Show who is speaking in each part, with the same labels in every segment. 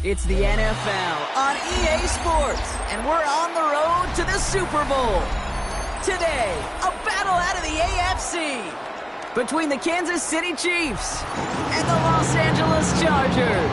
Speaker 1: It's the NFL on EA Sports, and we're on the road to the Super Bowl. Today, a battle out of the AFC between the Kansas City Chiefs and the Los Angeles Chargers.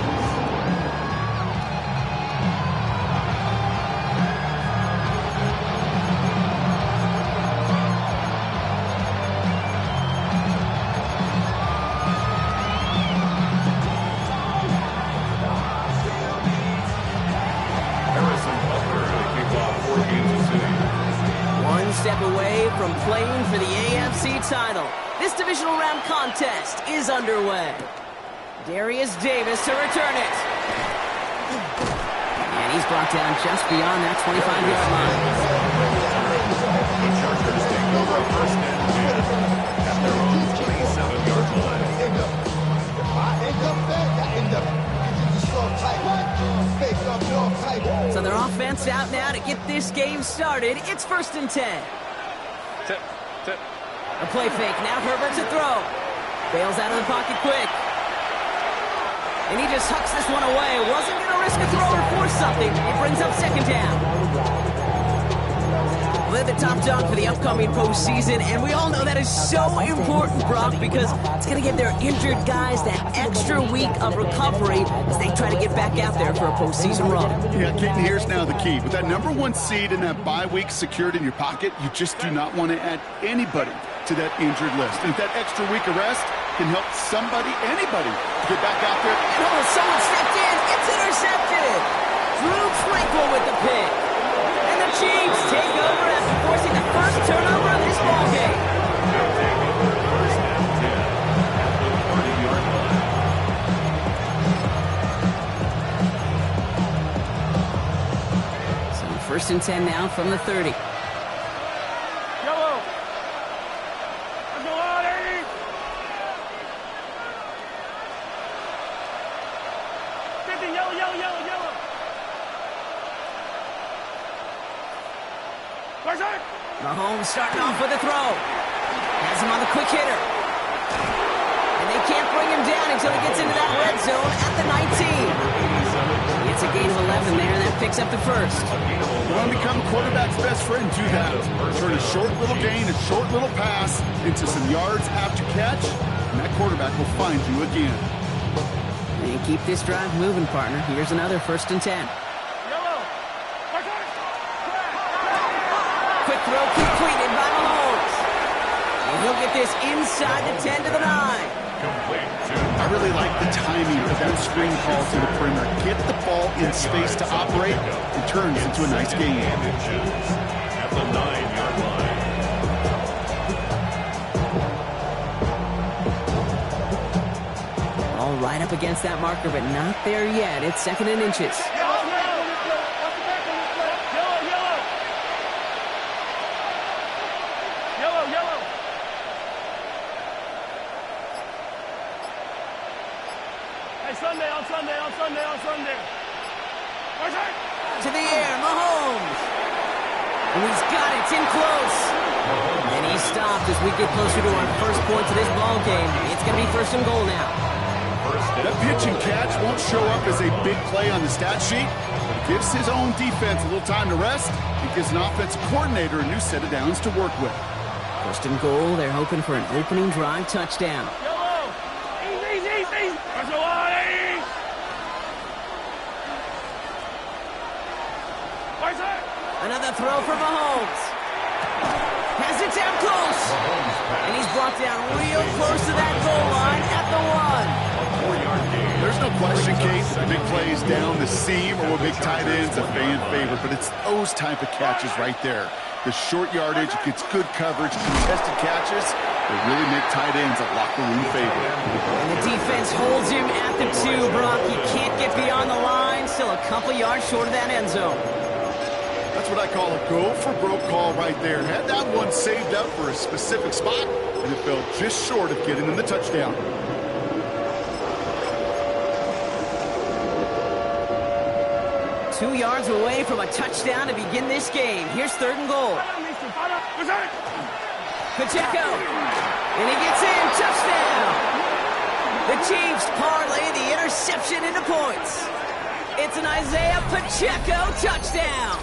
Speaker 1: Step away from playing for the AFC title. This divisional round contest is underway. Darius Davis to return it. And he's brought down just beyond that 25-yard line.
Speaker 2: The Chargers take over first and 10 at their own 27-yard line.
Speaker 1: So their offense out now to get this game started. It's 1st and 10.
Speaker 3: Tip.
Speaker 1: A play fake. Now Herbert to throw. Bails out of the pocket quick. And he just hucks this one away. Wasn't going to risk a throw or force something. It brings up 2nd down. They're the top dog for the upcoming postseason, and we all know that is so important, Brock, because it's going to give their injured guys that extra week of recovery as they try to get back out there for a postseason run.
Speaker 4: Yeah, Keaton, here's now the key. With that #1 seed and that bye week secured in your pocket, you just do not want to add anybody to that injured list. And if that extra week of rest can help anybody, get back out there.
Speaker 1: Oh, someone stepped in. It's intercepted. Drew Tranquil with the pick. And the Chiefs take over after forcing the first turnover of this ballgame. So 1st and 10 now from the 30.
Speaker 3: Yellow. Let's go on, 80. Yellow.
Speaker 1: Mahomes starting off with a throw. Has him on the quick hitter. And they can't bring him down until he gets into that red zone at the 19. It's a gain of 11 there, and that picks up the first.
Speaker 4: You want to become quarterback's best friend, do that. Turn a short little gain, a short little pass into some yards after catch, and that quarterback will find you again.
Speaker 1: And keep this drive moving, partner. Here's another 1st and 10. Quick throw completed by Mahomes. And he'll get this inside the 10 to the 9.
Speaker 4: I really like the timing of that screen call to the perimeter. Get the ball in space to operate. It turns into a nice game.
Speaker 2: At the 9-yard line.
Speaker 1: All right up against that marker, but not there yet. It's 2nd and inches.
Speaker 3: Sunday.
Speaker 1: To the air, Mahomes. And he's got it. It's in close. And he stopped as we get closer to our first point to this ball game. It's going to be 1st and goal now.
Speaker 4: That pitch and catch won't show up as a big play on the stat sheet, but it gives his own defense a little time to rest. It gives an offensive coordinator a new set of downs to work with.
Speaker 1: First and goal, they're hoping for an opening drive touchdown. Another throw for Mahomes. Has it down close. And he's brought down real close to that goal line at the 1.
Speaker 4: There's no question, Kate, the big plays down the seam or with big tight ends a fan favorite, but it's those type of catches right there. The short yardage, it gets good coverage, contested catches, they really make tight ends a locker room favorite.
Speaker 1: And the defense holds him at the 2, Brock. He can't get beyond the line, still a couple yards short of that end zone.
Speaker 4: That's what I call a go-for-broke call right there. Had that one saved up for a specific spot, and it fell just short of getting him the touchdown.
Speaker 1: Two yards away from a touchdown to begin this game. Here's third and goal. Pacheco. And he gets in. Touchdown. The Chiefs parlay the interception into points. It's an Isaiah Pacheco touchdown.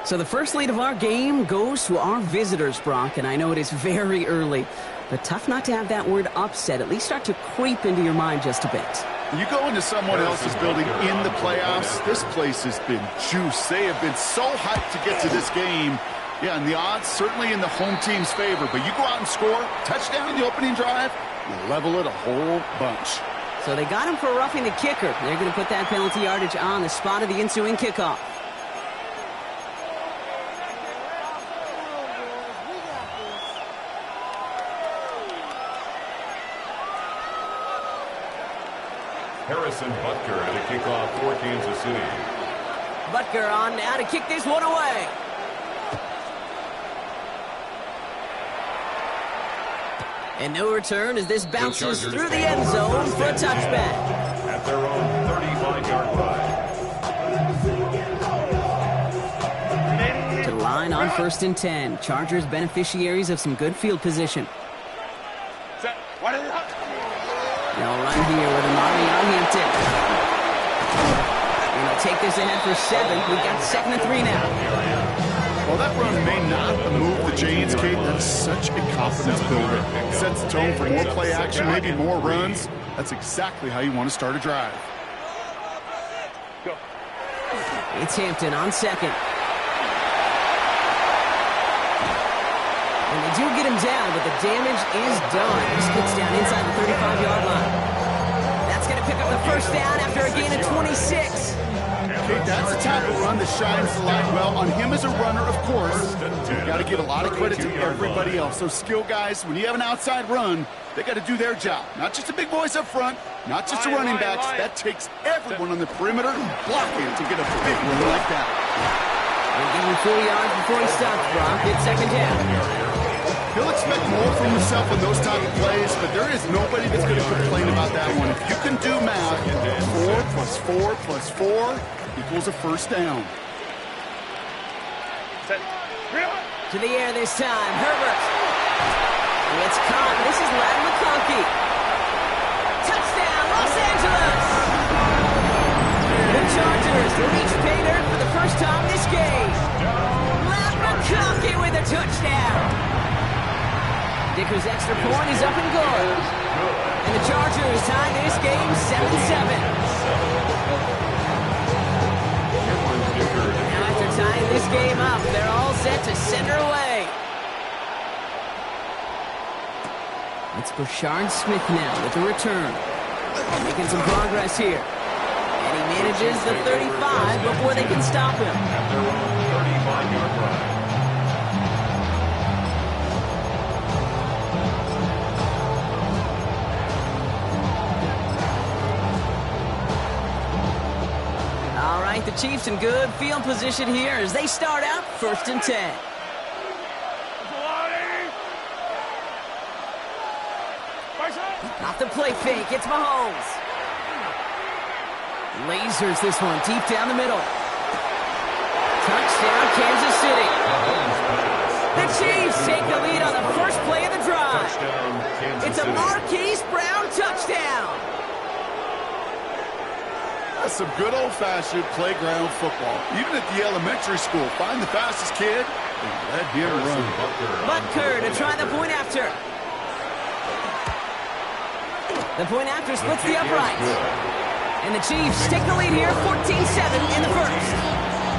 Speaker 1: So the first lead of our game goes to our visitors, Brock, and I know it is very early, but tough not to have that word upset at least start to creep into your mind just a bit.
Speaker 4: You go into someone else's building in the playoffs, this place has been juiced. They have been so hyped to get to this game. Yeah, and the odds certainly in the home team's favor, but you go out and score, touchdown in the opening drive, you level it a whole bunch.
Speaker 1: So they got him for roughing the kicker. They're going to put that penalty yardage on the spot of the ensuing kickoff.
Speaker 2: Harrison Butker at a kickoff for Kansas City.
Speaker 1: Butker on now to kick this one away. And no return as this bounces through the end zone for a touchback.
Speaker 2: At their own 35-yard line.
Speaker 1: To the line on 1st and 10. Chargers beneficiaries of some good field position. They'll run here with Amari on Hampton. And they'll take this ahead for 7. We've got 2nd and 3 now.
Speaker 4: Well, that run may not move the chains, Kate. That's such a confidence builder. It sets the tone for more play action, maybe more runs. That's exactly how you want to start a drive.
Speaker 1: It's Hampton on 2nd. And they do get him down, but the damage is done. He gets down inside the 35-yard line. That's going to pick up the first down after a gain of 26.
Speaker 4: Kate, that's the type of run that shines the light well on him as a runner, of course. You've got to give a lot of credit to everybody else. Those skill guys, when you have an outside run, they got to do their job. Not just the big boys up front, not just the running backs. That takes everyone on the perimeter blocking to get a big run like that.
Speaker 1: They'll give him 4 yards before he stops, Brock. It's 2nd down.
Speaker 4: He'll expect more from himself in those type of plays, but there is nobody that's going to complain about that one. If you can do math, 4 plus 4 plus 4 equals a first down.
Speaker 1: To the air this time. Herbert. It's caught. This is Ladd McConkey. Touchdown, Los Angeles! The Chargers reach pay dirt for the first time this game. Ladd McConkey with a touchdown. Dicker's extra point is up and good. And the Chargers tie this game 7-7. Now after tying this game up, they're all set to center away. It's Brashard Smith now with the return. Making some progress here. And he manages the 35 before they can stop him.
Speaker 2: At their own 35-yard line.
Speaker 1: The Chiefs in good field position here as they start out 1st and 10. Off the play fake, it's Mahomes. Lasers this one deep down the middle. Touchdown, Kansas City. The Chiefs take the lead on the first play of the drive.
Speaker 2: Touchdown, Kansas
Speaker 1: It's a
Speaker 2: City.
Speaker 1: Marquise Brown touchdown.
Speaker 4: That's some good old-fashioned playground football. Even at the elementary school, find the fastest kid and let him run.
Speaker 1: Butker to try the point after. The point after splits the upright. And the Chiefs take the lead here, 14-7 in the first.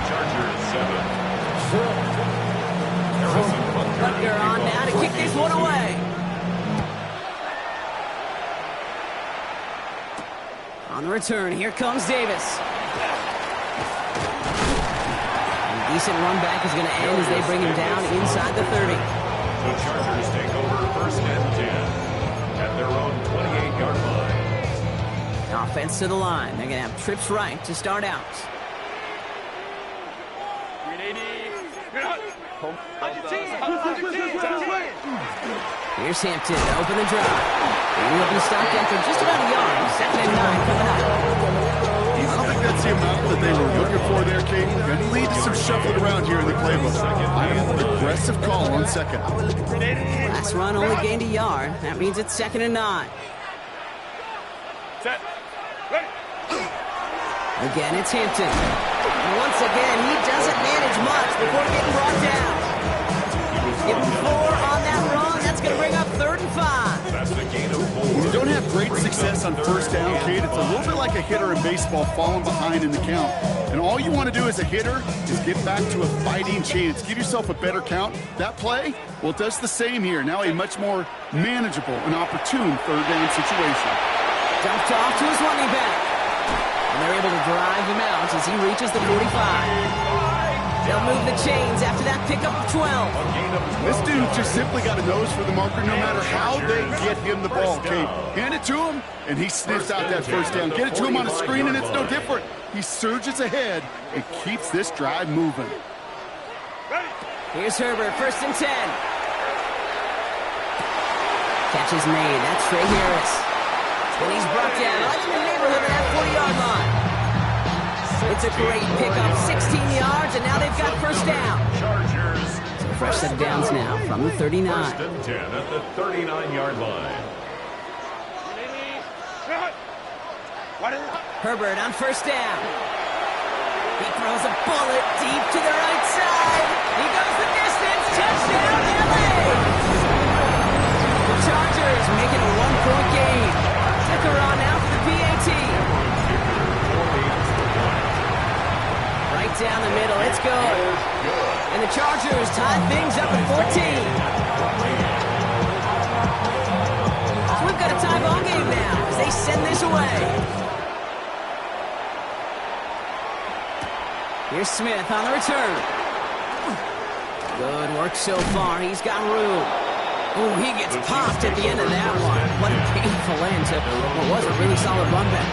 Speaker 2: Chargers 7.
Speaker 1: Butker on now to kick this one away. On the return, here comes Davis. And a decent run back is going to end as they bring him down inside the 30.
Speaker 2: The Chargers take over first and 10 at their own 28-yard line.
Speaker 1: Offense to the line. They're going to have trips right to start out. Here's Hampton to open the drive. He will be stopped after just about a yard. 2nd and 9 coming up.
Speaker 4: I don't think that's the amount that they were looking for there, Kate. Going to lead to some shuffling around here in the playbook. Aggressive call on second.
Speaker 1: Last run only gained a yard. That means it's 2nd and 9.
Speaker 3: Set. Ready.
Speaker 1: Again, it's Hampton. And once again, he doesn't manage much before getting brought down. Give him 4 on that run. That's going to bring up 3rd and 5.
Speaker 2: That's the gain of 4.
Speaker 4: When you don't have great success on first down, Kate, it's a little bit like a hitter in baseball falling behind in the count. And all you want to do as a hitter is get back to a fighting chance. Give yourself a better count. That play, well, it does the same here. Now a much more manageable and opportune 3rd down situation.
Speaker 1: Dumped off to his running back. And they're able to drive him out as he reaches the 45. They'll move the chains after that pickup of 12.
Speaker 4: This dude just simply got a nose for the marker no matter how they get him the ball, Kate. Hand it to him, and he sniffs out that first down. Get it to him on a screen, and it's no different. He surges ahead and keeps this drive moving.
Speaker 1: Here's Herbert, 1st and 10. Catch is made. That's Trey Harris. And he's brought down right in the neighborhood of that 40-yard line. It's a great pickup, 16 yards, and now they've got first down.
Speaker 2: Chargers.
Speaker 1: So fresh set of downs now from the 39.
Speaker 2: First and 10 at the 39-yard line.
Speaker 1: Herbert on first down. He throws a bullet deep to the right side. He goes the distance. Touchdown, LA! The Chargers making a 1-point game. Tucker on now for the PAT. Right down the middle. It's good. And the Chargers tie things up at 14. So we've got a tie ball game now as they send this away. Here's Smith on the return. Good work so far. He's got room. Oh, he gets popped at the end of that one. What a painful end to what was a really solid run back.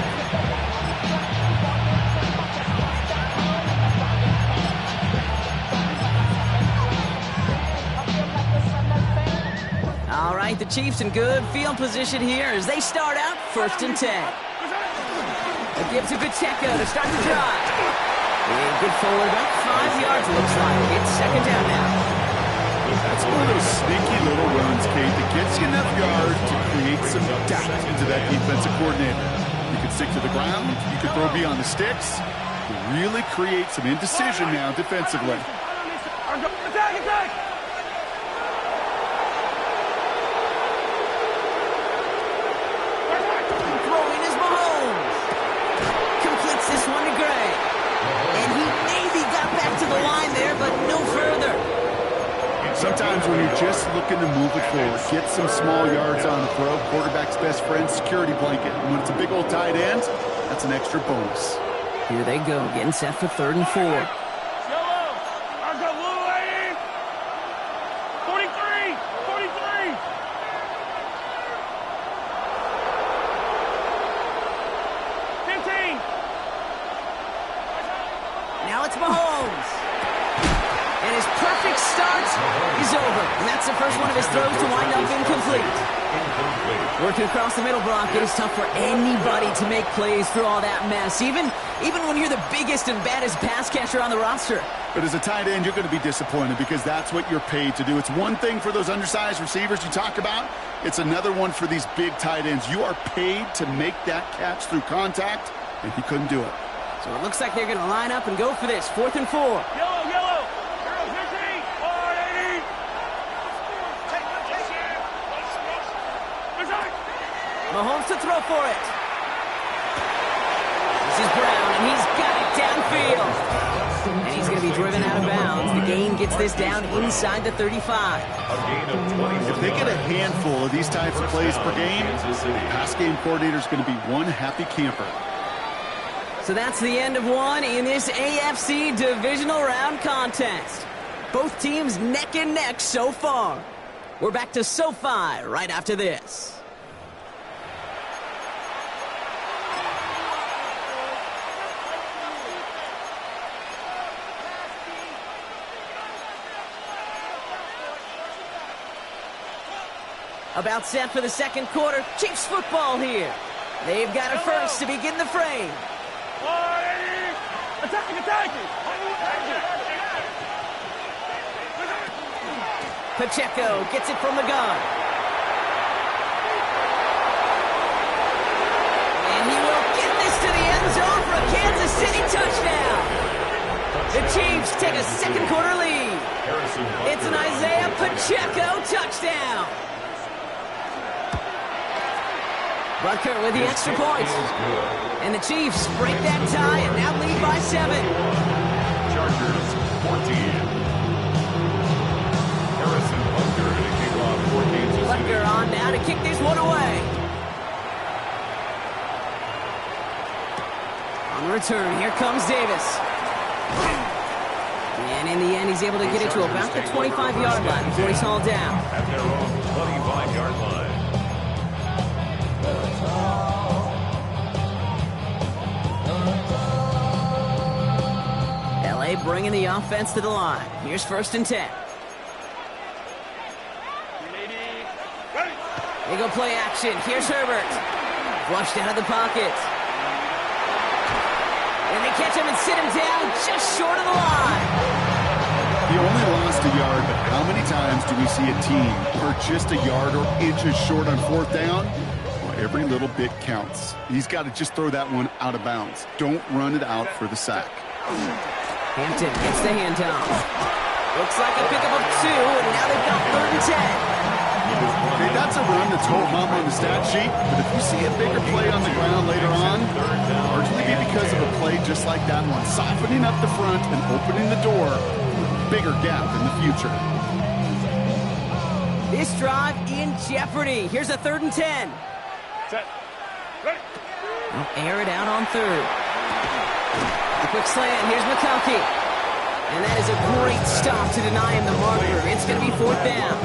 Speaker 1: All right, the Chiefs in good field position here as they start out 1st and 10. It gives a good Pacheco to start the drive. And good forward, about 5 yards, looks like. It's 2nd down now.
Speaker 4: That's one of those sneaky little runs, Kate, that gets you enough yards to create some doubt into that defensive coordinator. You can stick to the ground. You can throw beyond the sticks. You really create some indecision now defensively.
Speaker 3: Attack!
Speaker 1: Throwing is Mahomes. Completes this one to Gray. And he maybe got back to the line there, but no further.
Speaker 4: Sometimes when you're just looking to move it forward, get some small yards on the throw, quarterback's best friend, security blanket. And when it's a big old tight end, that's an extra bonus.
Speaker 1: Here they go, getting set for 3rd and 4.
Speaker 3: 43!
Speaker 1: Now it's Mahomes. And his perfect start is over. And that's the first one of his throws to wind up incomplete. Working across the middle, Brock. It is tough for anybody to make plays through all that mess, even when you're the biggest and baddest pass catcher on the roster.
Speaker 4: But as a tight end, you're going to be disappointed because that's what you're paid to do. It's one thing for those undersized receivers you talk about. It's another one for these big tight ends. You are paid to make that catch through contact, and he couldn't do it.
Speaker 1: So it looks like they're going to line up and go for this. 4th and 4.
Speaker 3: Yellow, yellow. 50, 480.
Speaker 1: Mahomes to throw for it. This is Brown, and he's got it downfield. And he's going to be driven out of bounds. The gain gets this down inside the 35.
Speaker 4: If they get a handful of these types of plays per game, the pass game coordinator is going to be one happy camper.
Speaker 1: So that's the end of one in this AFC divisional round contest. Both teams neck and neck so far. We're back to SoFi right after this. About set for the second quarter. Chiefs football here. They've got it first to begin the frame.
Speaker 3: 480. Attack.
Speaker 1: Pacheco gets it from the gun. And he will get this to the end zone for a Kansas City touchdown. The Chiefs take a second quarter lead. It's an Isaiah Pacheco touchdown. Butker with the extra point. And the Chiefs break that tie and now lead by 7.
Speaker 2: Chargers 14. Harrison Butker to kick off for Kansas City.
Speaker 1: Butker on now to kick this one away. On the return, here comes Davis. And in the end, he's able to get it to about the 25-yard line before he's hauled down.
Speaker 2: At their own 25-yard line.
Speaker 1: LA bringing the offense to the line. Here's 1st and 10. They go play action. Here's Herbert. Flushed out of the pocket. And they catch him and sit him down just short of the line.
Speaker 4: He only lost a yard, but how many times do we see a team are just a yard or inches short on 4th down? Well, every little bit counts. He's got to just throw that one out of bounds. Don't run it out for the sack.
Speaker 1: Hampton gets the handoff. Looks like a pickup of 2, and now they've got 3rd and 10.
Speaker 4: Okay, that's a run that's hold mom on the stat sheet, but if you see a bigger play on the ground later on, largely be because of a play just like that one, softening up the front and opening the door, bigger gap in the future.
Speaker 1: This drive in jeopardy. Here's a 3rd and 10.
Speaker 3: Set. Ready.
Speaker 1: They'll air it out on 3rd. The quick slant. Here's McConkey. And that is a great stop to deny him the marker. It's going to be 4th down.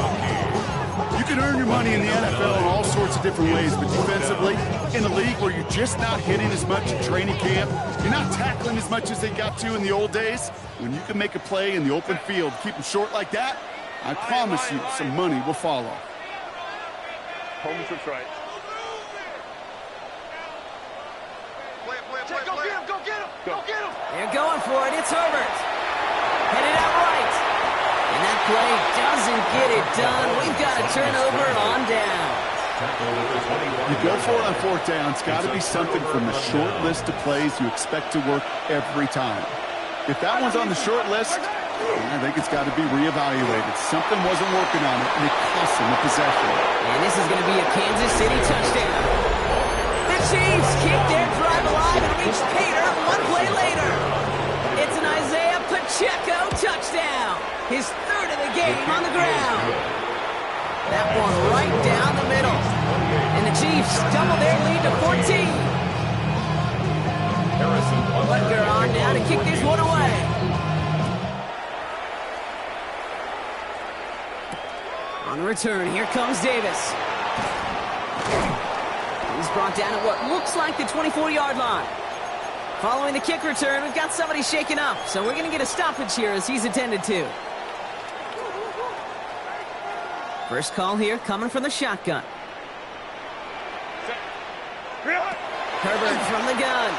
Speaker 4: You can earn your money in the NFL in all sorts of different ways, but defensively, in a league where you're just not hitting as much in training camp, you're not tackling as much as they got to in the old days, when you can make a play in the open field, keep them short like that, I promise you some money will follow.
Speaker 3: Holmes trips right.
Speaker 5: Go get him! Go get him! Go get him!
Speaker 1: They're going for it. It's Herbert. Headed out right. And that play doesn't get it done. We've got a turnover on down.
Speaker 4: You go for it on 4th down. It's got to be something from the short list of plays you expect to work every time. If that one's on the short list, I think it's got to be reevaluated. Something wasn't working on it, and it cost him a possession.
Speaker 1: And this is going to be a Kansas City touchdown. The Chiefs keep their drive alive and reach Peter one play later. It's an Isaiah Pacheco touchdown. His 3rd of the game on the ground. That one right down the middle. And the Chiefs double their lead to 14. Butker on now to kick this one away. On the return, here comes Davis. He's brought down at what looks like the 24-yard line. Following the kick return, we've got somebody shaken up, so we're going to get a stoppage here as he's attended to. First call here coming from the shotgun. Herbert from the gun.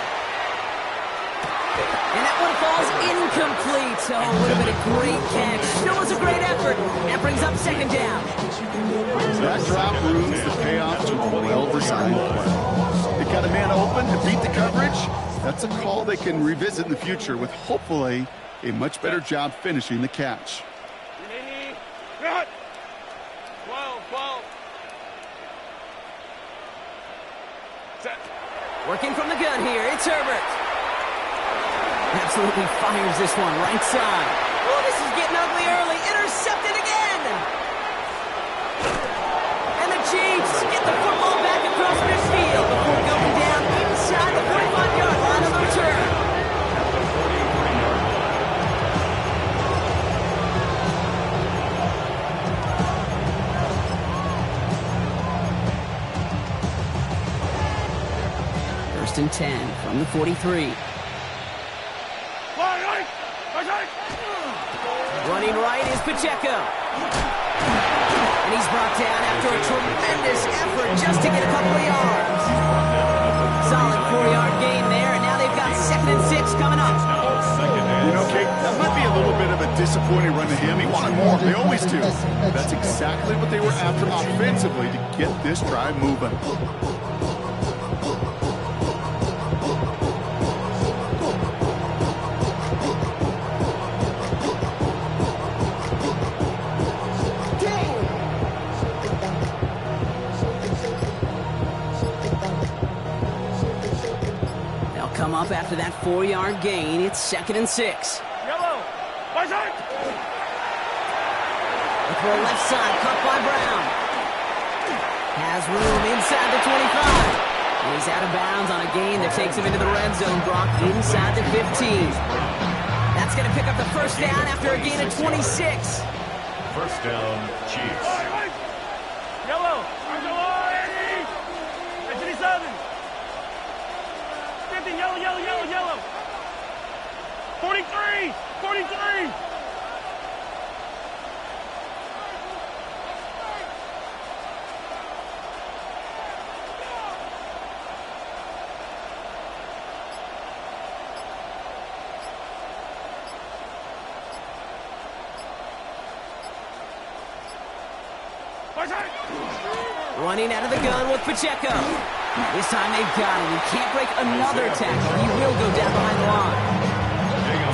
Speaker 1: And that one falls incomplete. So it would have been a great catch. Still was a great effort. That brings up second down.
Speaker 4: That drop ruins the payoff to a well-designed play. They got a man open to beat the coverage. That's a call they can revisit in the future with hopefully a much better job finishing the catch.
Speaker 3: 12. Set.
Speaker 1: Working from the gun here. It's Herbert. Absolutely fires this one right side. Oh, this is getting ugly early. Intercepted again. And the Chiefs get the football back across midfield before going down inside the 45-yard line of the return. First and 10 from the 43. Running right is Pacheco. And he's brought down after a tremendous effort just to get a couple of yards. Solid 4-yard gain there, and now they've got 2nd and 6 coming up.
Speaker 4: You know, Kate, that might be a little bit of a disappointing run to him. He wanted more. They always do. That's exactly what they were after offensively to get this drive moving.
Speaker 1: Up after that 4-yard gain, it's 2nd and 6.
Speaker 3: Yellow. Right side.
Speaker 1: The throw left side, caught by Brown. Has room inside the 25. He's out of bounds on a gain that takes him into the red zone, Brock, inside the 15. That's going to pick up the first down after a gain of 26.
Speaker 2: First down, Chiefs.
Speaker 3: Yellow. Eddie. 87. Yellow. 43.
Speaker 1: Running out of the gun with Pacheco. This time they've got him. He can't break another tackle. He will go down behind the line.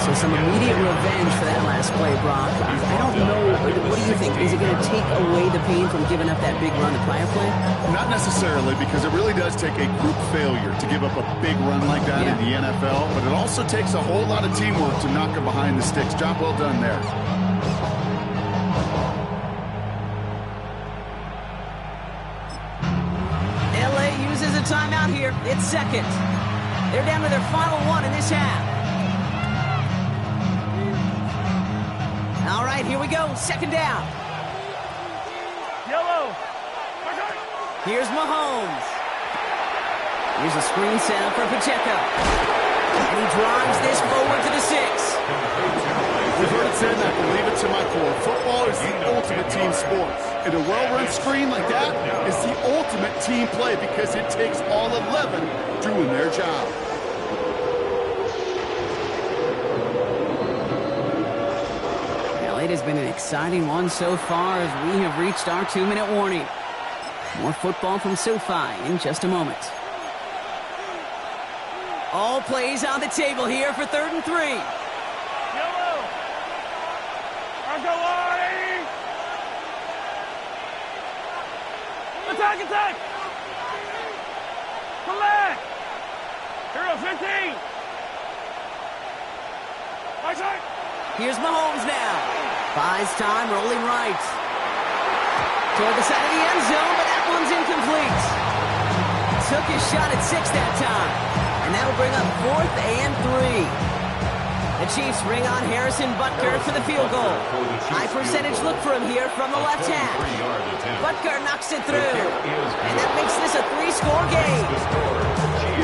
Speaker 1: So some immediate revenge for that last play, Brock. I don't know. What do you think? Is it going to take away the pain from giving up that big run the prior play?
Speaker 4: Not necessarily, because it really does take a group failure to give up a big run like that in the NFL. But it also takes a whole lot of teamwork to knock him behind the sticks. Job well done there.
Speaker 1: Timeout here. It's 2nd. They're down to their final one in this half. All right, here we go. 2nd down.
Speaker 3: Yellow.
Speaker 1: Here's Mahomes. Here's a screen setup for Pacheco. And he drives this forward to the 6.
Speaker 4: We've heard it said, and I believe it to my core. Football is the ultimate team sport. And a well-run screen like that is the ultimate team play because it takes all 11 doing their job.
Speaker 1: Well, it has been an exciting one so far as we have reached our 2-minute warning. More football from SoFi in just a moment. All plays on the table here for 3rd and 3.
Speaker 3: Yellow. Eddie. Attack! Come back! Hero 15! Right side!
Speaker 1: Here's Mahomes now. Buys time, rolling right. Toward the side of the end zone, but that one's incomplete. Took his shot at 6 that time. And that'll bring up 4th and 3. The Chiefs bring on Harrison Butker for the field goal. High percentage look for him here from the left half. Butker knocks it through. And that makes this a 3-score game.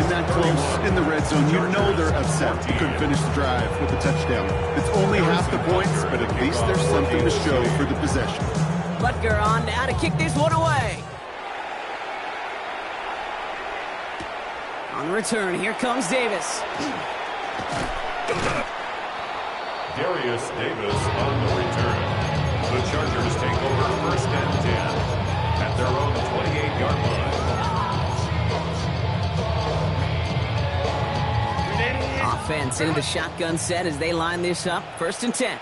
Speaker 4: In that close, in the red zone, you know they're upset. You couldn't finish the drive with a touchdown. It's only half the points, but at least there's something to show for the possession.
Speaker 1: Butker on now to kick this one away. On the return, here comes Davis.
Speaker 2: Darius Davis on the return. The Chargers take over 1st and 10 at their own 28-yard line.
Speaker 1: Offense into the shotgun set as they line this up. 1st and 10.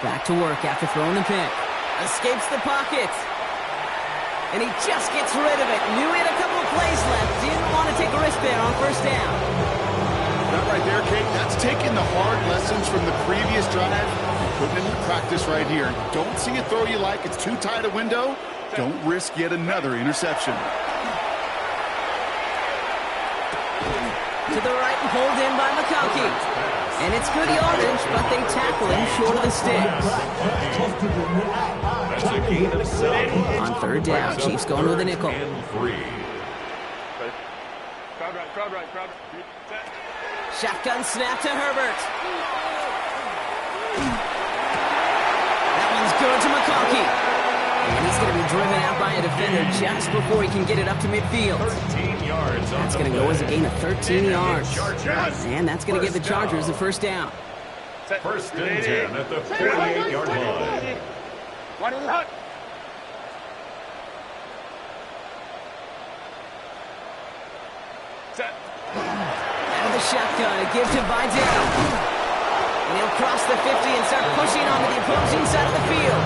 Speaker 1: Back to work after throwing the pick. Escapes the pocket. And he just gets rid of it. Knew he had a couple of plays left. Didn't want to take a risk there on 1st down.
Speaker 4: That right there, Kate, that's taking the hard lessons from the previous drive and putting it into practice right here. Don't see a throw you like. It's too tight a window. Don't risk yet another interception.
Speaker 1: To the right and pulled in by McConkey. And it's good yardage, but they tackle him short of the sticks.
Speaker 2: That's a gain of 7.
Speaker 1: On 3rd down, Chiefs going with a nickel.
Speaker 2: And 3.
Speaker 3: Crowd right. Set.
Speaker 1: Shotgun snap to Herbert. That one's good to McConkey. And he's going to be driven out by a defender just before he can get it up to midfield.
Speaker 2: 13 yards.
Speaker 1: That's going to go as a gain of 13 yards. And that's going to give the Chargers a 1st down.
Speaker 2: 1st and 10 at the 48-yard line.
Speaker 3: One in the hut. Set.
Speaker 1: Out of the shotgun, a give to Vidal. And he'll cross the 50 and start pushing onto the opposing side of the field.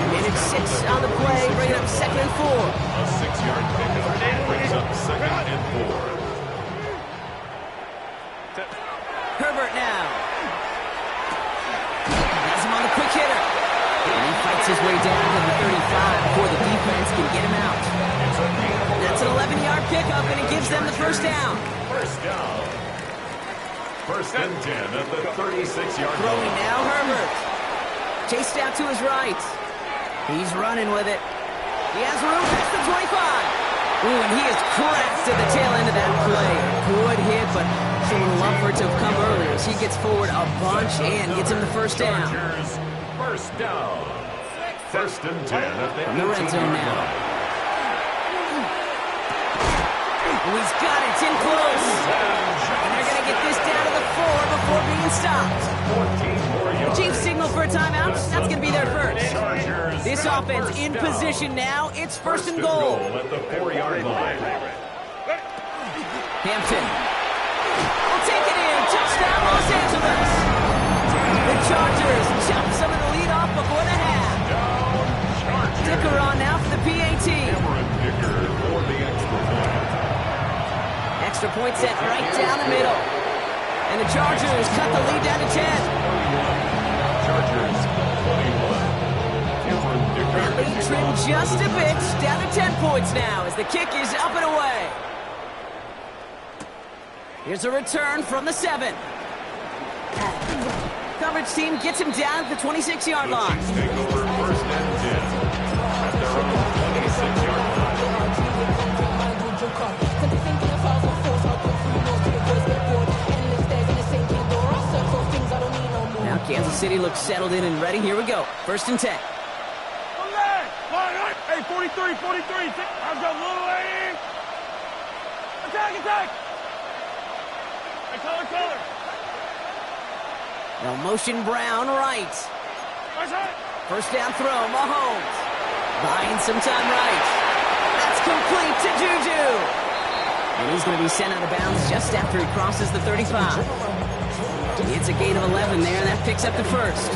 Speaker 1: And it's 6 on the play, bringing up 2nd and 4.
Speaker 2: A 6-yard pickup brings up 2nd and 4.
Speaker 3: Set.
Speaker 1: Herbert now. Has him on the quick hitter. And he fights his way down to the 35 before the defense can get him out. That's an 11-yard pickup, and it gives them the 1st down.
Speaker 2: 1st down. 1st and 10 at the 36-yard
Speaker 1: Throwing
Speaker 2: line.
Speaker 1: now, Herbert. Chased out to his right. He's running with it. He has room past the 25. Ooh, and he is cracked to the tail end of that play. Good hit, but someone would love for it to have come earlier as he gets forward a bunch and gets him the 1st down.
Speaker 2: Chargers, 1st down. 1st and 10 at the
Speaker 1: From the red zone
Speaker 2: 18-yard
Speaker 1: now.
Speaker 2: line.
Speaker 1: Oh, he's got it. It's in close. And they're going to get this down to the 4 before being stopped.
Speaker 2: 14 more
Speaker 1: The
Speaker 2: yards.
Speaker 1: Chiefs signal for a timeout. That's going to be their first.
Speaker 2: Chargers,
Speaker 1: This offense
Speaker 2: 1st
Speaker 1: in
Speaker 2: down.
Speaker 1: position now. It's 1st and
Speaker 2: 1st
Speaker 1: goal.
Speaker 2: at the 4-yard line.
Speaker 1: Hampton will take it in. Touchdown, Los Angeles. The Chargers chop some of the lead off before the half. Dicker on now for the PAT.
Speaker 2: Cameron Dicker for the extra point.
Speaker 1: Extra point set right down the middle. And the Chargers cut the lead down to 10.
Speaker 2: Chargers 21. Cameron Dicker.
Speaker 1: That lead trimmed just a bit. Down to 10 points now as the kick is up and away. Here's a return from the 7. Coverage team gets him down at the 26-yard
Speaker 2: The
Speaker 1: line.
Speaker 2: Chiefs take over 1st and 10 at their own 26-yard line.
Speaker 1: Now Kansas City looks settled in and ready. Here we go. 1st and 10.
Speaker 3: Hey, 43. I've got little lane. Attack. Hey, color.
Speaker 1: Now motion Brown right.
Speaker 3: Right side.
Speaker 1: 1st down throw. Mahomes buying some time right. That's complete to Juju. And he's going to be sent out of bounds just after he crosses the 35. It's a gain of 11 there, and that picks up the 1st.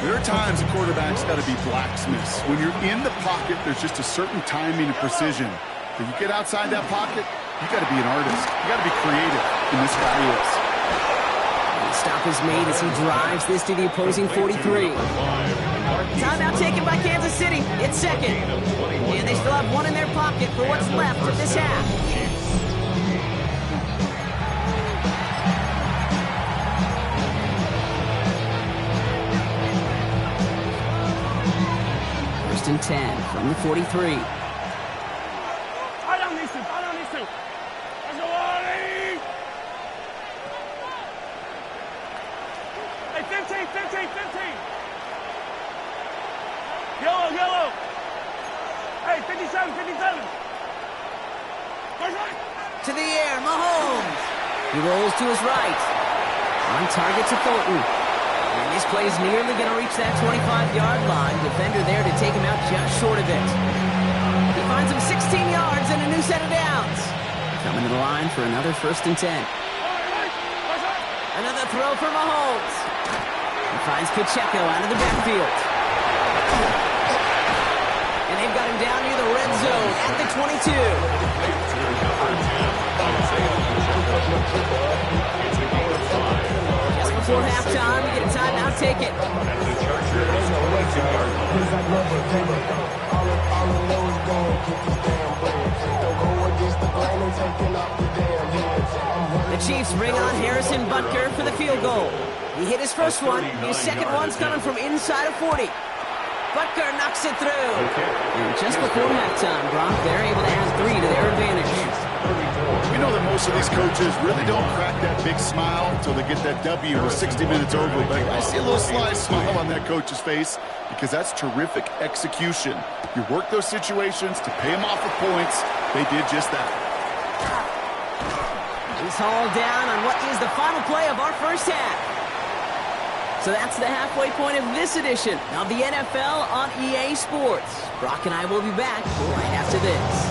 Speaker 4: There are times a quarterback's got to be blacksmiths. When you're in the pocket, there's just a certain timing and precision. When you get outside that pocket, you got to be an artist. You got to be creative, and this guy is.
Speaker 1: The stop is made as he drives this to the opposing 43. Timeout taken by Kansas City. It's 2nd. And they still have 1 in their pocket for what's left of this half. First and 10 from the 43.
Speaker 3: I don't need to. Let's go, Ollie. Hey, 15. Yellow. Hey, 57. Where's that?
Speaker 1: to the air, Mahomes. He rolls to his right. On target to Thornton. And this play is nearly going to reach that 25-yard line. Defender there to take him out just short of it. He finds him 16 yards and a new set of downs. Coming to the line for another 1st and 10. Another throw for Mahomes. He finds Pacheco out of the backfield. And they've got him down near the red zone at the 22. Just before halftime, we get a timeout, take it. The Chiefs bring on Harrison Butker for the field goal. He hit his first one. His second one's coming from inside of 40. Butker knocks it through. And just before halftime, Brock, they're able to add 3 to their advantage.
Speaker 4: We know that most of these coaches really don't crack that big smile until they get that W with 60 minutes over. But I see a little sly smile on that coach's face because that's terrific execution. You work those situations to pay them off with points. They did just that.
Speaker 1: He's hauled down on what is the final play of our first half. So that's the halfway point of this edition of the NFL on EA Sports. Brock and I will be back right after this.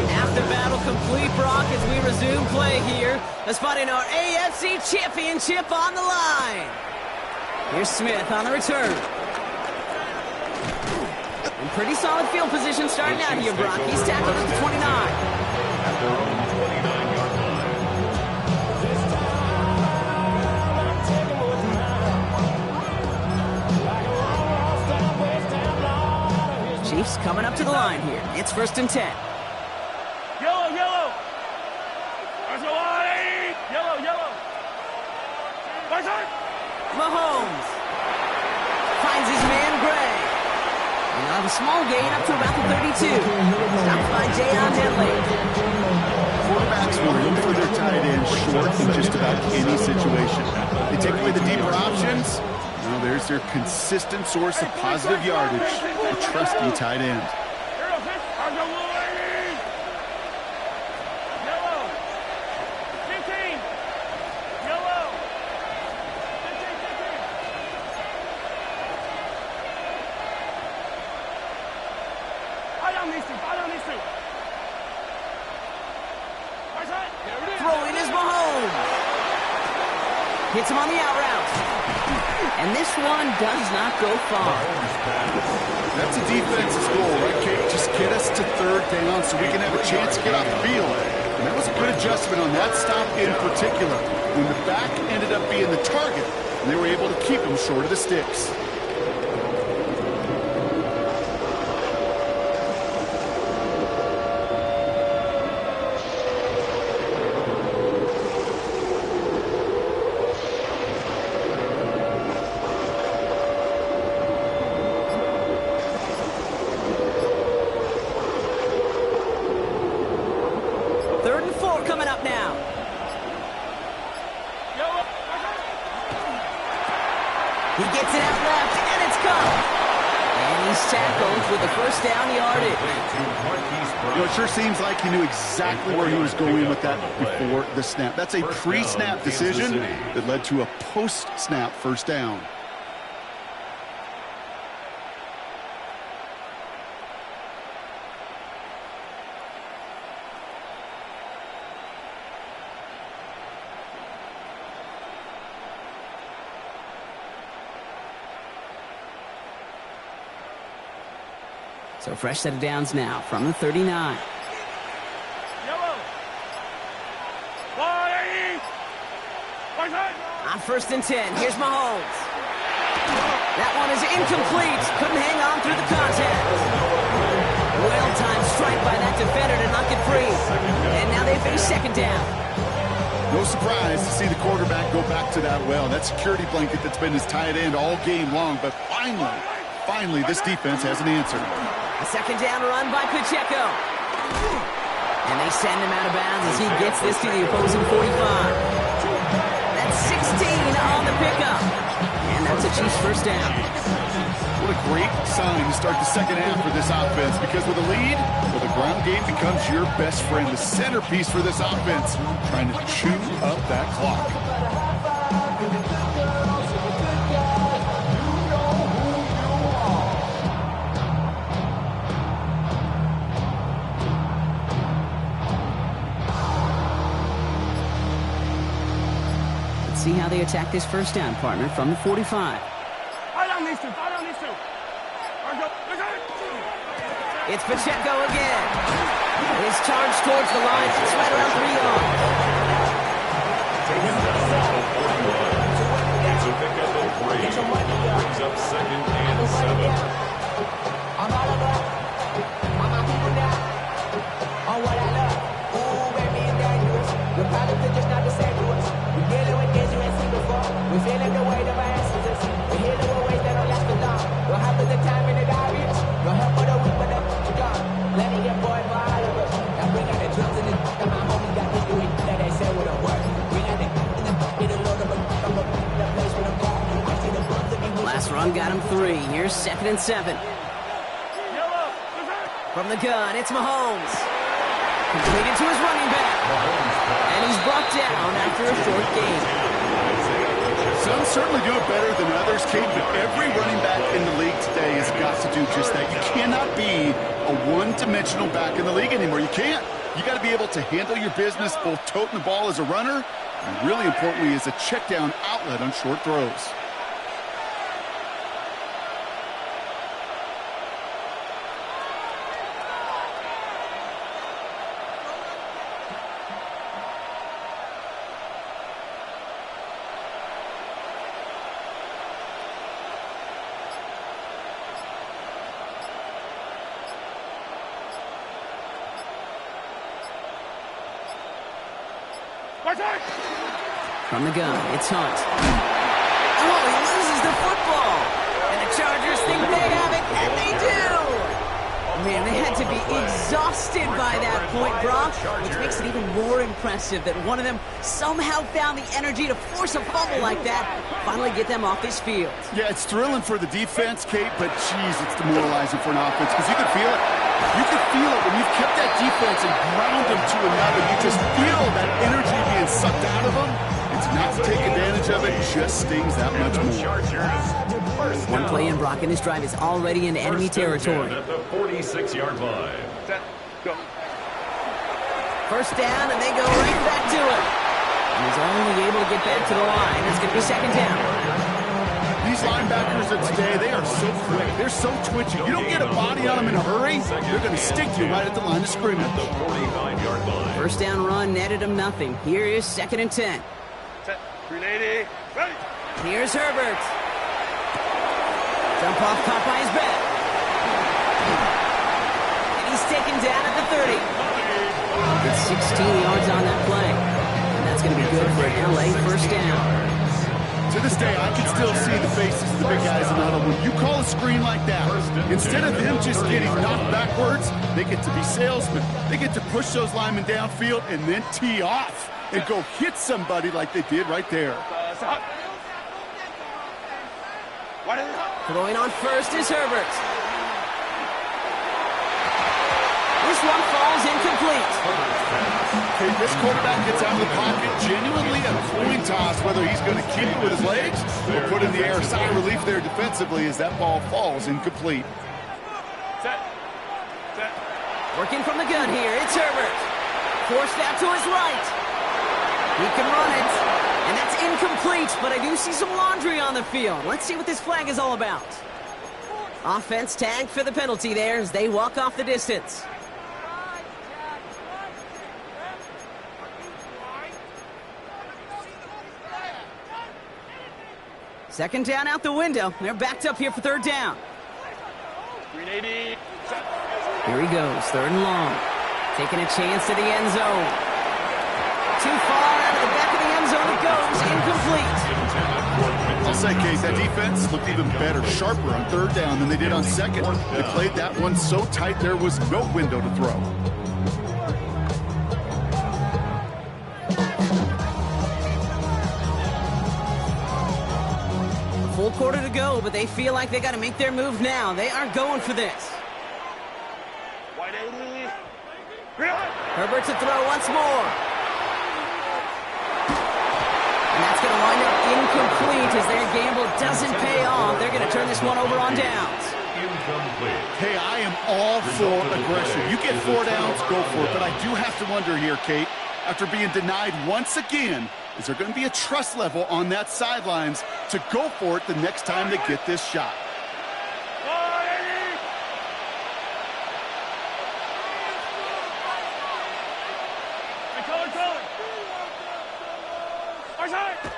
Speaker 1: After battle complete, Brock, as we resume play here, as spotting our AFC Championship on the line. Here's Smith on the return. In pretty solid field position starting out here, Brock. He's tackled at the 29.
Speaker 2: At their own 29-yard line.
Speaker 1: Chiefs coming up to the line here. It's 1st and 10.
Speaker 3: Yellow, yellow. There's a line. Yellow, yellow. Right side.
Speaker 1: Mahomes finds his man Gray. And they'll have a small gain up to about the 32. Stopped by Jayon Henley.
Speaker 4: Quarterbacks will look for their tight end short in just about any situation. They take away the deeper options. Now there's their consistent source of positive yardage, a trusty tight end.
Speaker 1: Throwing is Mahomes. Hits him on the out route. And this one does not go far.
Speaker 4: That's a defense's goal, right, Kate? Just get us to 3rd down so we can have a chance to get off the field. And that was a good adjustment on that stop in particular. When the back ended up being the target, and they were able to keep him short of the sticks.
Speaker 1: Coming up now. He gets it out left, and it's caught. And he's tackled with the 1st down yardage.
Speaker 4: You know, it sure seems like he knew exactly where he was going with that before the snap. That's a pre-snap decision that led to a post-snap 1st down.
Speaker 1: So fresh set of downs now from the 39.
Speaker 3: Yellow.
Speaker 1: On 1st and 10, here's Mahomes. That one is incomplete. Couldn't hang on through the contact. Well-timed strike by that defender to knock it free. And now they face 2nd down.
Speaker 4: No surprise to see the quarterback go back to that well. That security blanket that's been his tight end all game long. But finally, this defense has an answer.
Speaker 1: A 2nd down run by Pacheco. And they send him out of bounds as he gets this to the opposing 45. That's 16 on the pickup. And that's a Chiefs 1st down.
Speaker 4: What a great sign to start the second half for this offense, because with a lead, well, the ground game becomes your best friend, the centerpiece for this offense, trying to chew up that clock.
Speaker 1: Let's see how they attack this first down, partner, from the 45. It's Pacheco again. His charge towards the line. It's right around 3 yards.
Speaker 2: Taken down at the 41. It's a pickup of 3. Brings up 2nd and 7.
Speaker 6: We're feeling the weight of our ancestors. We're healing with ways that don't last for long. What happens the time in the garbage? No help for the weak, but the gone. Let me get boy for all of us. Now bring out the drums and the my homies got to do it. That they say with a word. Bring out the get a load of the place with a car. I see the buns of me.
Speaker 1: Last run got him 3. Here's 2nd and 7. From the gun, it's Mahomes. Completed to his running back. And he's brought down after a short game.
Speaker 4: Some certainly do it better than others, Kate, but every running back in the league today has got to do just that. You cannot be a one-dimensional back in the league anymore. You can't. You got to be able to handle your business, both toting the ball as a runner, and really importantly as a check-down outlet on short throws.
Speaker 1: From the gun, it's Hunt. Oh, he loses the football. And the Chargers think they have it, and they do. Man, they had to be exhausted by that point, Brock, which makes it even more impressive that one of them somehow found the energy to force a fumble like that, finally get them off this field.
Speaker 4: Yeah, it's thrilling for the defense, Kate, but, geez, it's demoralizing for an offense because you can feel it. You can feel it when you've kept that defense and ground them to another. You just feel that energy being sucked out of them. It's not to take advantage of it. It just stings that much more.
Speaker 1: One play in, Brock, and this drive is already in enemy territory.
Speaker 2: At the 46-yard line.
Speaker 1: First down, and they go right back to it. He's only able to get back to the line. It's going to be 2nd down.
Speaker 4: These linebackers of today, they are so quick. They're so twitchy. You don't get a body on them in a hurry, they're going to stick you right at the line of scrimmage.
Speaker 2: The 45-yard line.
Speaker 1: First down run netted him nothing. Here is 2nd and 10.
Speaker 3: Set. 380. Ready.
Speaker 1: Here's Herbert. Jump off, caught by his back. And he's taken down at the 30. It's 16 yards on that play. And that's going to be good for an LA first down.
Speaker 4: To this day, I can still see the faces of the big guys in the huddle. When you call a screen like that, instead of them just getting knocked backwards, they get to be salesmen. They get to push those linemen downfield and then tee off and go hit somebody like they did right there.
Speaker 1: Throwing on first is Herbert. This one falls incomplete.
Speaker 4: Okay, this quarterback gets out of the pocket, genuinely a coin toss, whether he's going to keep it with his legs or put in the air. Sigh of relief there defensively as that ball falls incomplete.
Speaker 3: Set. Set.
Speaker 1: Working from the gun here, it's Herbert. Forced out to his right. He can run it, and that's incomplete, but I do see some laundry on the field. Let's see what this flag is all about. Offense tagged for the penalty there as they walk off the distance. Second down out the window. They're backed up here for 3rd down.
Speaker 3: 380. Set.
Speaker 1: Here he goes, 3rd and long. Taking a chance to the end zone. Too far out of the back of the end zone it goes. Incomplete.
Speaker 4: I'll say, Kate, that defense looked even better, sharper on 3rd down than they did on 2nd. They played that one so tight there was no window to throw.
Speaker 1: Full quarter to go, but they feel like they got to make their move now. They are going for this.
Speaker 3: White 80.
Speaker 1: Herbert to throw once more. And that's going to wind up incomplete as their gamble doesn't pay off. They're going to turn this one over on downs.
Speaker 2: Incomplete.
Speaker 4: Hey, I am all for aggression. You get 4 downs, go for it. But I do have to wonder here, Kate, after being denied once again, is there going to be a trust level on that sidelines to go for it the next time they get this shot?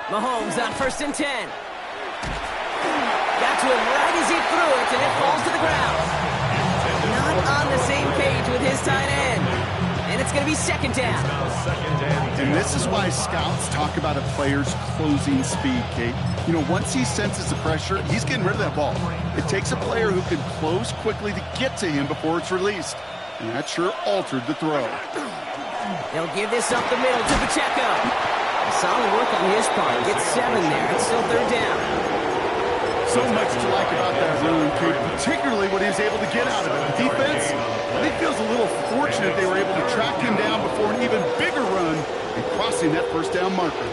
Speaker 1: Mahomes on 1st and 10. Got to him right as he threw it, and it falls to the ground. Not on the same page with his tight end. And it's going to be 2nd down.
Speaker 4: And this is why scouts talk about a player's closing speed, Kate. You know, once he senses the pressure, he's getting rid of that ball. It takes a player who can close quickly to get to him before it's released. And that sure altered the throw.
Speaker 1: They'll give this up the middle to Pacheco. Solid work on his part. Gets 7 there. It's still 3rd down.
Speaker 4: So much to like about that run, Kate, particularly what he was able to get out of it. The defense, I think, feels a little fortunate they were able to track him down before an even bigger run and crossing that 1st down marker.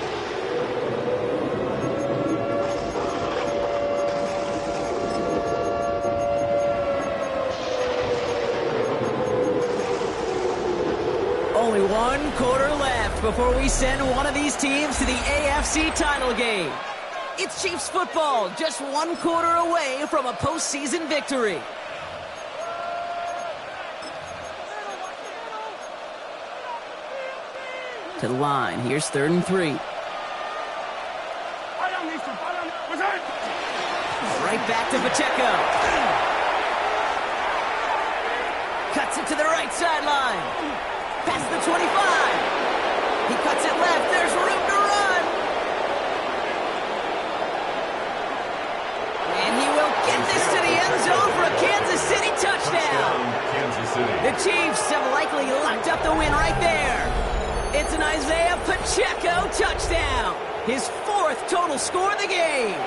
Speaker 1: Only 1 quarter left before we send one of these teams to the AFC title game. It's Chiefs football, just 1 quarter away from a postseason victory. To the line, here's 3rd and 3. Right back to Pacheco. Cuts it to the right sideline. Past the 25. He cuts it left. There's room to run. And he will get this to the end zone for a Kansas City touchdown.
Speaker 2: Kansas City.
Speaker 1: The Chiefs have likely locked up the win right there. It's an Isaiah Pacheco touchdown. His 4th total score of the game.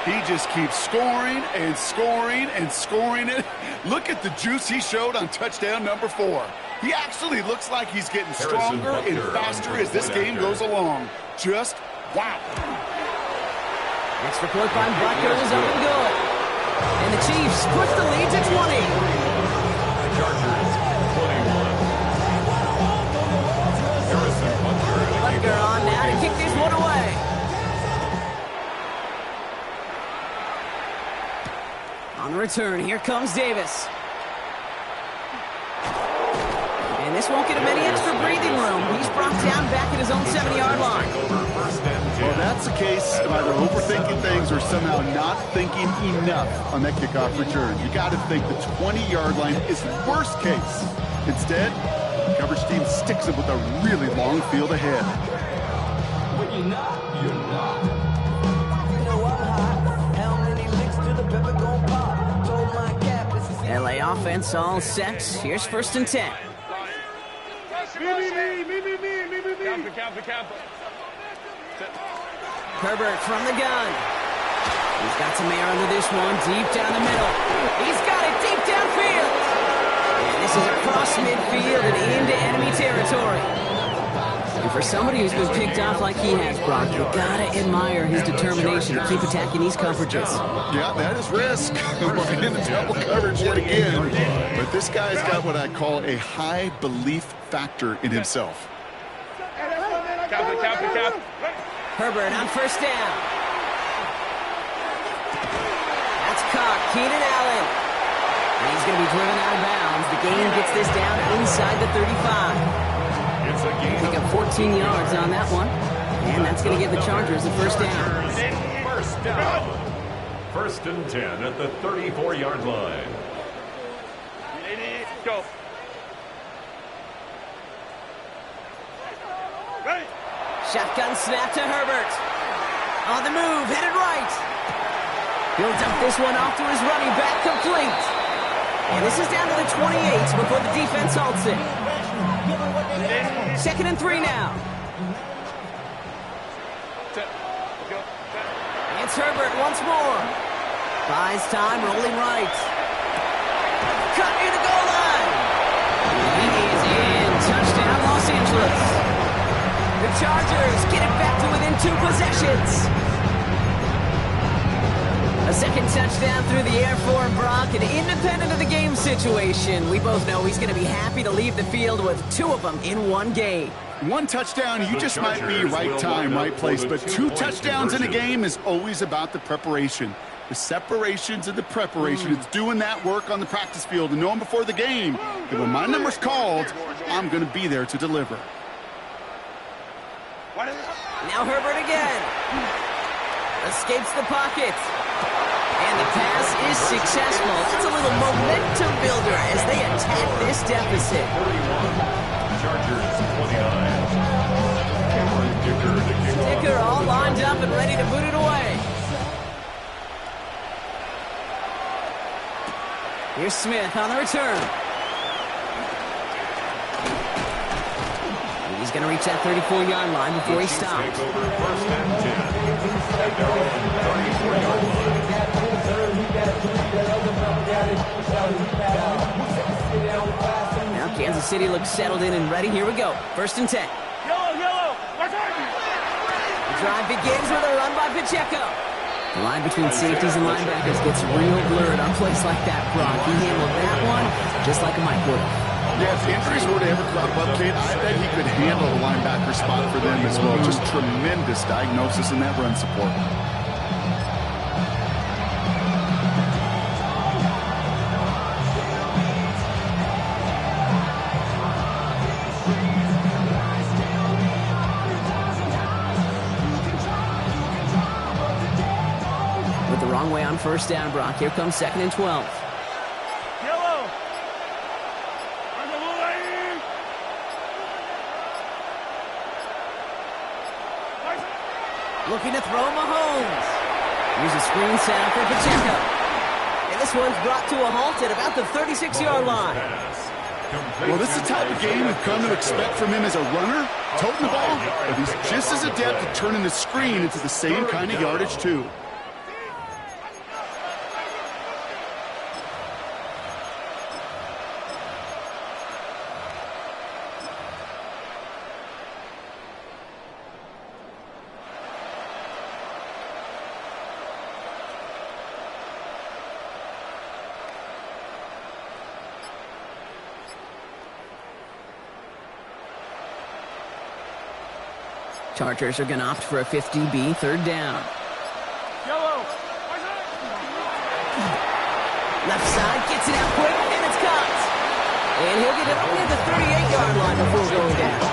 Speaker 4: He just keeps scoring and scoring and scoring it. Look at the juice he showed on touchdown number 4. He actually looks like he's getting stronger and faster as this game goes along. Just wow.
Speaker 1: Extra point by Butker is up and good. And the Chiefs push the lead to 20.
Speaker 2: Chargers 21.
Speaker 1: Butker on now to kick this one away. On the return, here comes Davis. And this won't get him any extra breathing room. He's brought down back at his own 7-yard line.
Speaker 4: Well, that's the case of either overthinking things or somehow not thinking enough on that kickoff return. You got to think the 20-yard line is worst case. Instead, the coverage team sticks him with a really long field ahead.
Speaker 6: When you're not, you're not. You know I'm hot. How many licks to the pepper gon' pop? Told my cap, this is
Speaker 1: LA offense all set. Here's 1st and 10. Herbert from the gun. He's got some air under this one, deep down the middle. He's got it deep downfield. And this is across midfield and into enemy territory. And for somebody who's been picked off like he has, Brock, you gotta admire his determination to keep attacking these coverages.
Speaker 4: Yeah, that is risk. We're in the double coverage yet again. But this guy's got what I call a high belief factor in himself.
Speaker 1: Herbert on 1st down. That's caught. Keenan Allen. And he's going to be driven out of bounds. The gain gets this down inside the 35.
Speaker 2: It's a gain.
Speaker 1: Pick up 14 yards on that one. And that's going to give the Chargers the 1st down.
Speaker 2: 1st down. 1st and 10 at the 34-yard line.
Speaker 3: Go. Ready.
Speaker 1: Shotgun snap to Herbert. On the move, headed right. He'll dump this one off to his running back, complete. And this is down to the 28 before the defense halts it. 2nd and 3 now. It's Herbert once more. Buys time, rolling right. Cut near the goal line. He is in. Touchdown, Los Angeles. The Chargers get it back to within 2 possessions. A second touchdown through the air for Brock, and independent of the game situation, we both know he's going to be happy to leave the field with 2 of them in one game.
Speaker 4: 1 touchdown, you just might be right time, right place, but 2 touchdowns in a game is always about the preparation. The separations and the preparation. It's doing that work on the practice field and knowing before the game that when my number's called, I'm going to be there to deliver.
Speaker 1: Now Herbert again. Escapes the pocket. And the pass is successful. It's a little momentum builder as they attack this deficit.
Speaker 2: Chargers 29.
Speaker 1: Dicker all lined up and ready to boot it away. Here's Smith on the return. He's going to reach that 34-yard line before he stops.
Speaker 2: Take over first and 10 at their own 34-yard line.
Speaker 1: Now Kansas City looks settled in and ready. Here we go. First and 10.
Speaker 3: Yellow. Watch out.
Speaker 1: The drive begins with a run by Pacheco. The line between safeties and linebackers gets real blurred on plays like that, Brock. He handled that one just like a Mike would.
Speaker 4: Yeah, if injuries were to ever crop up, Kate, I bet he could handle the linebacker spot for them as well. Just tremendous diagnosis in that run support.
Speaker 1: With the wrong way on first down, Brock. Here comes 2nd and 12. Looking to throw Mahomes. Here's a screen set for Pacheco. And this one's brought to a halt at about the 36-yard line.
Speaker 4: Well, this is the type of game we've come to expect from him as a runner, toting the ball, but he's just as adept at turning the screen into the same kind of yardage, too.
Speaker 1: Chargers are going to opt for a 50B, 3rd down.
Speaker 3: Yellow.
Speaker 1: Left side, gets it out quick, and it's caught. And he'll get it up near the 38-yard line before going down.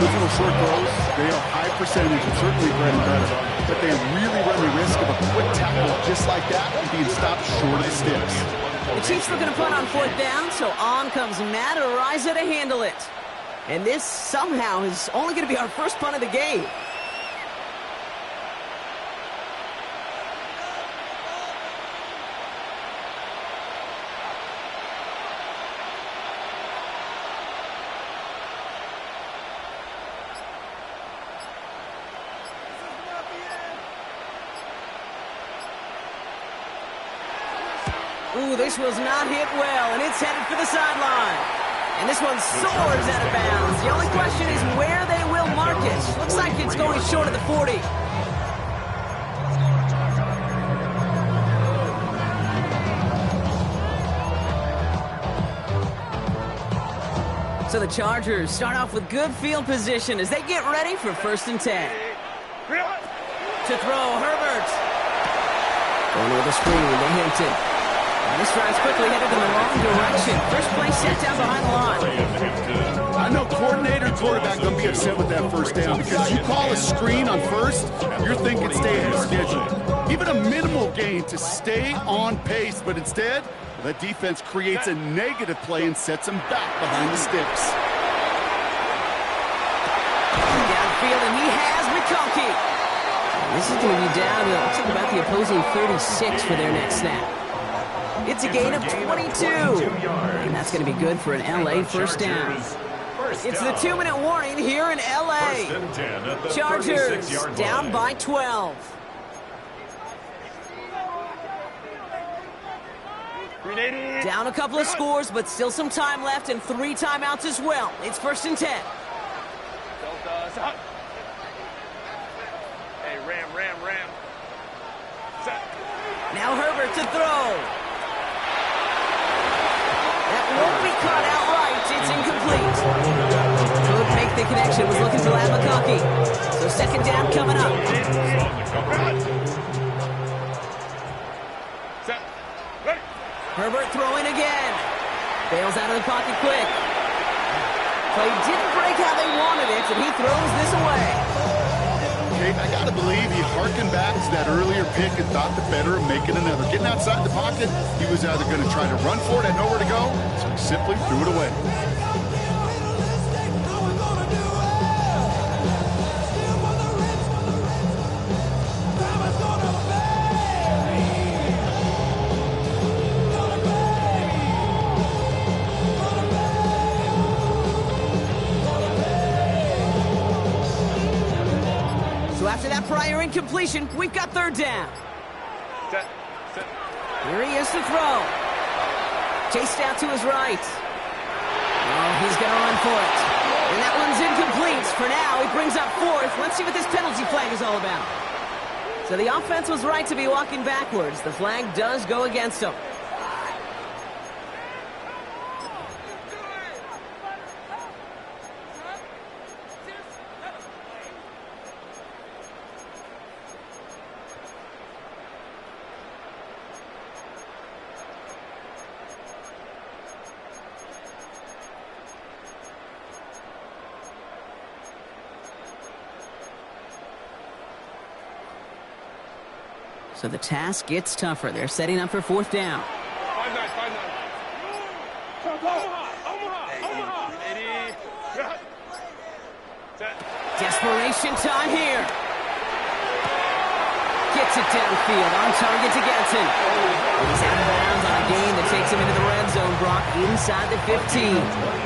Speaker 4: Those little short throws, they are high percentage and certainly bread and butter, but they really run the risk of a quick tackle just like that and being stopped short of the sticks.
Speaker 1: The Chiefs looking to punt on 4th down, so on comes Matt Ariza to handle it. And this somehow is only going to be our first punt of the game. Ooh, this was not hit well, and it's headed for the sideline. And this one soars out of bounds. The only question is where they will mark it. Looks like it's going short of the 40. So the Chargers start off with good field position as they get ready for 1st and 10. To throw, Herbert. Going with a screen to Hinton. And this drive's quickly headed in the wrong direction. First play set down behind the line.
Speaker 4: I know coordinator and quarterback going to be upset with that first down because you call a screen on first, you're thinking stay ahead of schedule. Even a minimal gain to stay on pace, but instead, that defense creates a negative play and sets them back behind the sticks.
Speaker 1: Downfield, and he has McConkey. This is going to be down to, looks like about the opposing 36 for their next snap. It's a gain of 22. And that's going to be good for an LA first down. It's the 2-minute warning here in LA. Chargers down by 12. Down a couple of scores, but still some time left and 3 timeouts as well. It's 1st and 10.
Speaker 3: Hey, ram. Set.
Speaker 1: Now Herbert to throw. That won't be caught outright. It's incomplete. Couldn't make the connection. Was looking for Lamacaki. So 2nd down coming up.
Speaker 3: Set. Ready.
Speaker 1: Herbert throwing again. Bails out of the pocket quick. Play didn't break how they wanted it, and he throws this away.
Speaker 4: Okay, I got to believe he harkened back to that earlier pick and thought the better of making another. Getting outside the pocket, he was either going to try to run for it, had nowhere to go, so he simply threw it away.
Speaker 1: After that prior incompletion, we've got 3rd down.
Speaker 3: Set.
Speaker 1: Here he is to throw. Chased out to his right. Oh, he's going to run for it. And that one's incomplete. For now, he brings up 4th. Let's see what this penalty flag is all about. So the offense was right to be walking backwards. The flag does go against them. So the task gets tougher. They're setting up for 4th down.
Speaker 3: 5-9. Omaha. Ready. Set.
Speaker 1: Desperation time here. Gets it downfield, on target to Gatson. He's out of bounds on a gain that takes him into the red zone, Brock, inside the 15.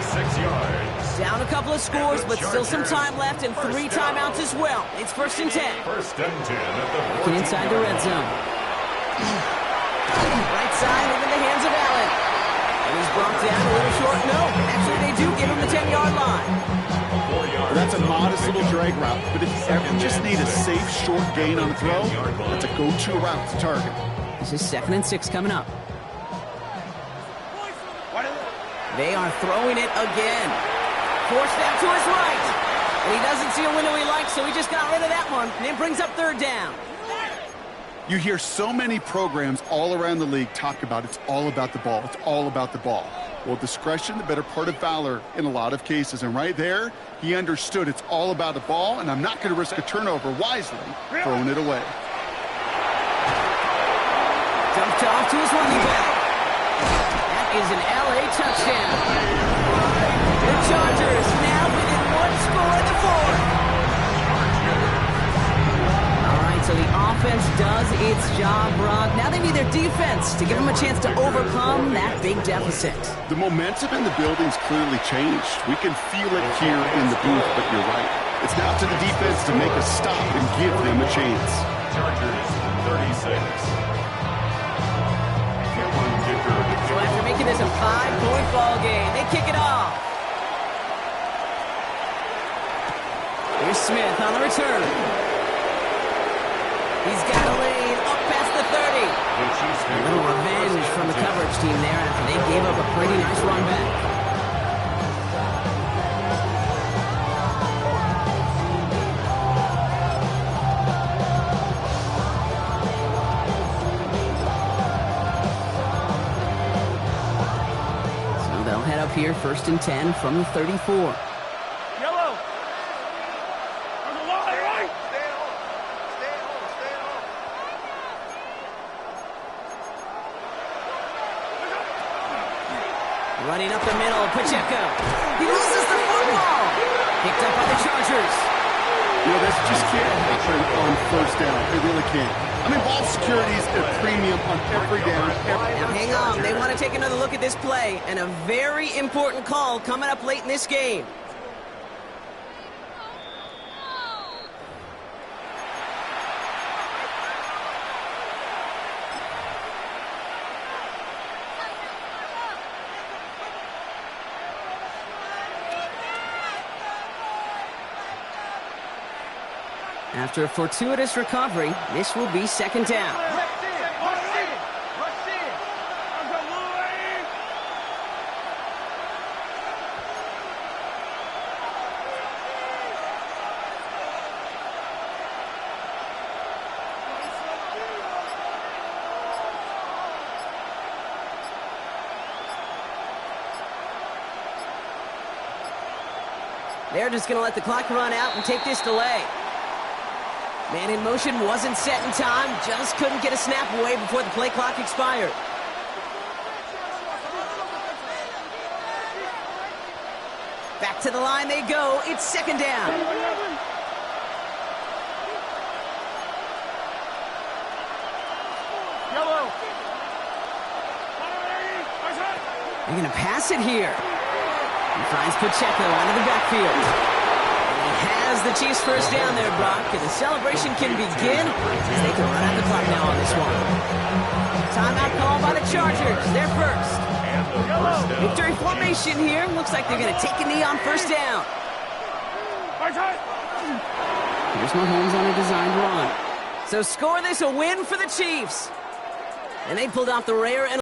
Speaker 2: 26 yards.
Speaker 1: Down a couple of scores, but still some time left and 3 timeouts as well. It's 1st and 10.
Speaker 2: 1st and 10 at the 14.
Speaker 1: Looking inside the red zone. Right side into the hands of Allen. And he's brought down a little short. No, actually they do give him the 10-yard line.
Speaker 4: Well, that's a modest little drag route, but if you ever just need a safe, short gain on the throw, that's a go-to route to target.
Speaker 1: This is 2nd and 6 coming up. They are throwing it again. Forced out to his right. And he doesn't see a window he likes, so he just got rid of that one. And it brings up 3rd down.
Speaker 4: You hear so many programs all around the league talk about it's all about the ball. It's all about the ball. Well, discretion, the better part of valor in a lot of cases. And right there, he understood it's all about the ball, and I'm not going to risk a turnover wisely, throwing it away.
Speaker 1: Dumped off to his running back. That is an LA touchdown. The Chargers now within 1 score in the 4th. All right, so the offense does its job, Brock. Now they need their defense to give them a chance to overcome that big deficit.
Speaker 4: The momentum in the building's clearly changed. We can feel it here in the booth, but you're right. It's now to the defense to make a stop and give them a chance.
Speaker 2: Chargers 36.
Speaker 1: So after making this a 5-point ball game, they kick it off. Here's Smith on the return. He's got a lane up past the 30. A little revenge from the coverage team there after they gave up a pretty nice run back. Here, 1st and 10 from the 34.
Speaker 3: Yellow. On the line, right?
Speaker 5: Stay home.
Speaker 1: Running up the middle, Pacheco. He loses the football. Picked up by the Chargers.
Speaker 4: You know, this just can't happen on 1st down. It really can't. I mean, ball security is a premium on every down.
Speaker 1: Now, hang on. They want to take another look at this play, and a very important call coming up late in this game. After a fortuitous recovery, this will be second down.
Speaker 5: Rush in. Rush in. Rush in.
Speaker 1: They're just going to let the clock run out and take this delay. Man in motion wasn't set in time, just couldn't get a snap away before the play clock expired. Back to the line they go. It's second down. They're going to pass it here. He finds Pacheco out of the backfield. And he has the Chiefs first down there, Brock. And the celebration can begin as they can run out the clock now on this one. Timeout call by the Chargers. They're first.
Speaker 2: And the first down.
Speaker 1: Victory formation here. Looks like they're going to take a knee on first down. Here's Mahomes on a designed run. So score this a win for the Chiefs. And they pulled off the rare and